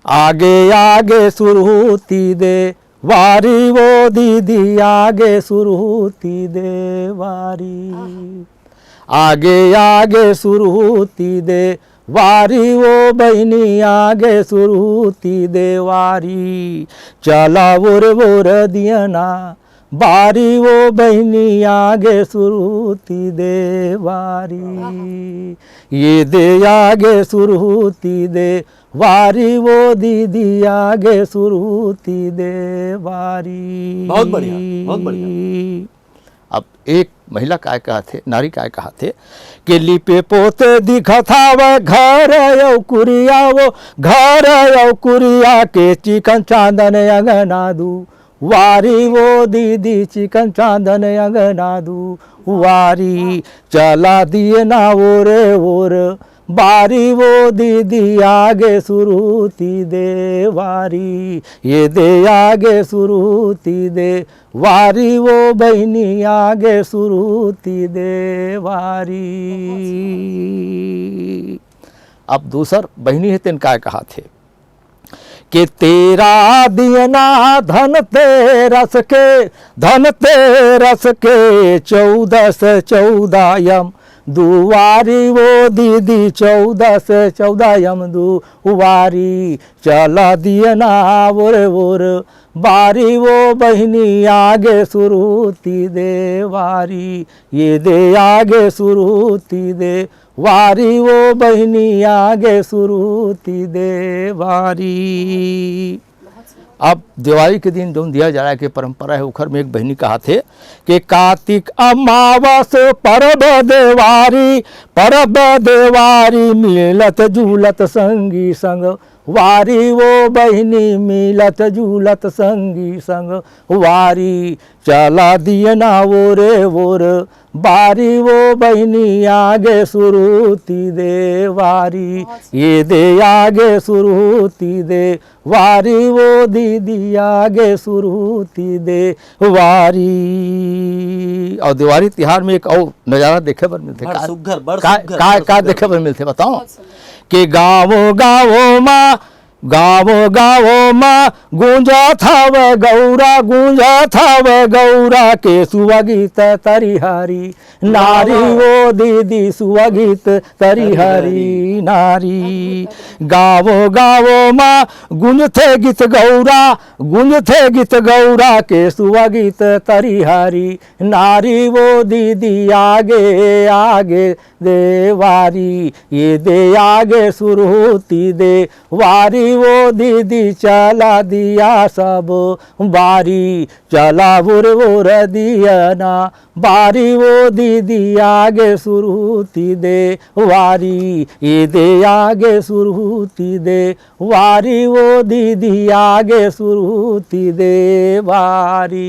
आगे आगे सुरहुती दे वारी वो दीदी आगे सुरहुती दे वारी। आगे आगे सुरहुती दे वारी वो बहनी आगे सुरहुती दे वारी। चला वोर दियना बारी वो बहनी आगे सुरहुती दे वारी। ये दे आगे सुरहुती दे वारी वो दीदी आगे सुरहुती दे वारी। बहुत बढ़िया, बहुत बढ़िया। अब एक महिला काय कहा थे, नारी काय कहा थे कि लिपे पोते दिखा था वह घर यौ कुरिया, वो घर यौ कुरिया के चिकन चांदन अंगना दू वारी वो दीदी चिकन चांदन अंगना दू वारी। चला दिए ना ओर बारी वो दीदी आगे सुरहुती दे वारी। ये दे आगे सुरहुती दे वारी वो बहनी आगे सुरहुती दे वारी। अब दूसर बहनी है तिन काय कहा थे कि तेरा दियना धन तेरस के 14 से 14 यम दुवारी वो दीदी 14 से 14 यम दुवारी। चला दियना वोर बारी वो बहनी आगे सुरहुती दे वारी। ये दे आगे सुरहुती दे वारी वो बहनी आगे सुरहुती दे वारी। अब दिवाली के दिन जो दिया जा रहा है कि परंपरा है, उखर में एक बहनी कहा थे कि कार्तिक अमावस परब देवारी मिलत झूलत संगी संग वारी वो बहनी मिलत झूलत संगी संग वारी। चला दियना वोर बारी वो बहनी आगे सुरहुती दे वारी। ये दे आगे सुरहुती दे वारी वो दीदी आगे सुरहुती दे वारी। और दिवाली तिहार में एक और नज़ारा देखे पर मिलते, का देखे पर मिलते बताओ कि गाँव माँ गूंजा था वह गौरा के सुवगीत तरिहरी नारी वो दीदी सुवगीत तरिहरी नारी। गाँव माँ गूंजते गीत गौरा के सुवगीत तरिहरी नारी वो दीदी आगे आगे दे वारी। ये दे आगे सुरहुती दे वारी वो दीदी चला दिया सब बारी। चला वोर दियना बारी वो दीदी आगे सुरहुती दे वारी। ये दे आगे सुरहुती दे वारी वो दीदी आगे सुरहुती दे वारी।